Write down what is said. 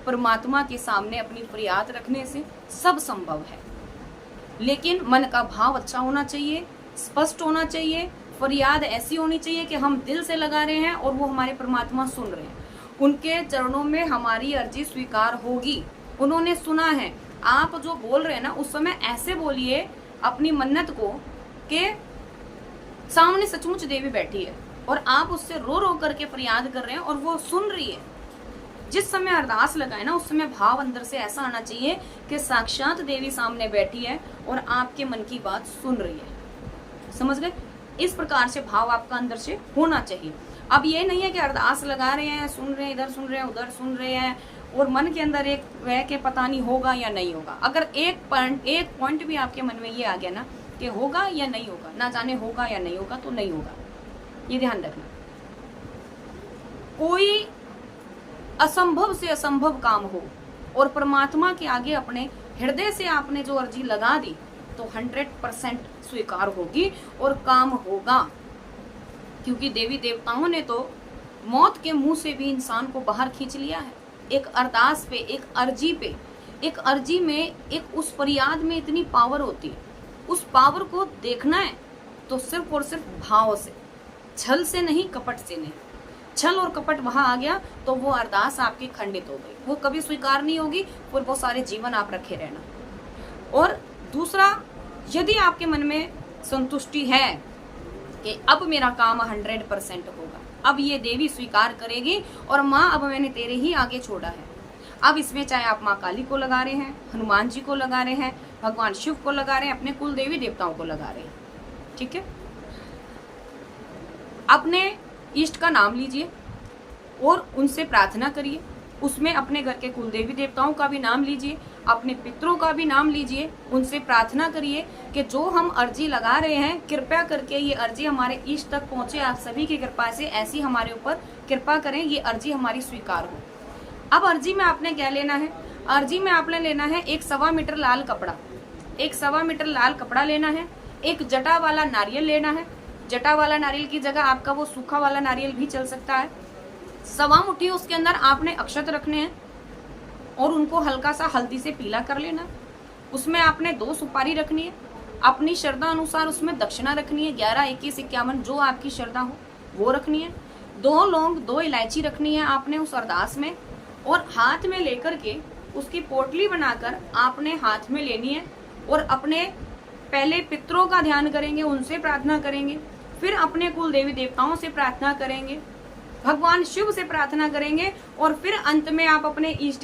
परमात्मा के सामने अपनी फरियाद रखने से सब संभव है। लेकिन मन का भाव अच्छा होना चाहिए, स्पष्ट होना चाहिए, फरियाद ऐसी होनी चाहिए कि हम दिल से लगा रहे हैं और वो हमारे परमात्मा सुन रहे हैं। उनके चरणों में हमारी अर्जी स्वीकार होगी। उन्होंने सुना है। आप जो बोल रहे हैं ना, उस समय ऐसे बोलिए अपनी मन्नत को कि सामने सचमुच देवी बैठी है और आप उससे रो रो करके फरियाद कर रहे हैं और वो सुन रही है। जिस समय अरदास लगाए ना, उस समय भाव अंदर से ऐसा आना चाहिए कि साक्षात देवी सामने बैठी है और आपके मन की बात सुन रही है। समझ गए? इस प्रकार से भाव आपका अंदर से होना चाहिए। अब ये नहीं है कि अरदास लगा रहे हैं, सुन रहे हैं, इधर सुन रहे हैं, उधर सुन रहे हैं और मन के अंदर एक वह के पता नहीं होगा या नहीं होगा। अगर एक पॉइंट भी आपके मन में ये आ गया ना कि होगा या नहीं होगा, ना जाने होगा या नहीं होगा, तो नहीं होगा। ये ध्यान रखना। कोई असंभव से असंभव काम हो और परमात्मा के आगे अपने हृदय से आपने जो अर्जी लगा दी तो 100% स्वीकार होगी और काम होगा। क्योंकि देवी देवताओं ने तो मौत के मुंह से भी इंसान को बाहर खींच लिया है। एक अरदास पे, एक अर्जी में, एक उस फरियाद में इतनी पावर होती है। उस पावर को देखना है तो सिर्फ और सिर्फ भाव से, छल से नहीं, कपट से नहीं। छल और कपट वहां आ गया तो वो अरदास आपकी खंडित हो गई, वो कभी स्वीकार नहीं होगी और वो सारे जीवन आप रखे रहना। और दूसरा, यदि आपके मन में संतुष्टि है कि अब मेरा काम 100% होगा, अब ये देवी स्वीकार करेगी और माँ अब मैंने तेरे ही आगे छोड़ा है। अब इसमें चाहे आप माँ काली को लगा रहे हैं, हनुमान जी को लगा रहे हैं, भगवान शिव को लगा रहे हैं, अपने कुल देवी देवताओं को लगा रहे हैं, ठीक है। अपने इष्ट का नाम लीजिए और उनसे प्रार्थना करिए। उसमें अपने घर के कुल देवी देवताओं का भी नाम लीजिए, अपने पितरों का भी नाम लीजिए। उनसे प्रार्थना करिए कि जो हम अर्जी लगा रहे हैं, कृपया करके ये अर्जी हमारे इष्ट तक पहुंचे। आप सभी की कृपा से ऐसी हमारे ऊपर कृपा करें, ये अर्जी हमारी स्वीकार हो। अब अर्जी में आपने क्या लेना है? अर्जी में आपने लेना है एक 1.25 मीटर लाल कपड़ा, एक 1.25 मीटर लाल कपड़ा लेना है। एक जटा वाला नारियल लेना है। जटा वाला नारियल की जगह आपका वो सूखा वाला नारियल भी चल सकता है। 1.25 मुट्ठी उसके अंदर आपने अक्षत रखने हैं और उनको हल्का सा हल्दी से पीला कर लेना। उसमें आपने 2 सुपारी रखनी है। अपनी श्रद्धा अनुसार उसमें दक्षिणा रखनी है, 11, 21, 51 जो आपकी श्रद्धा हो वो रखनी है। 2 लौंग, 2 इलायची रखनी है आपने उस अरदास में। और हाथ में लेकर के उसकी पोटली बनाकर आपने हाथ में लेनी है और अपने पहले पितरों का ध्यान करेंगे, उनसे प्रार्थना करेंगे, फिर अपने कुल देवी देवताओं से प्रार्थना करेंगे, भगवान शिव से प्रार्थना करेंगे और फिर अंत में आप अपने इष्ट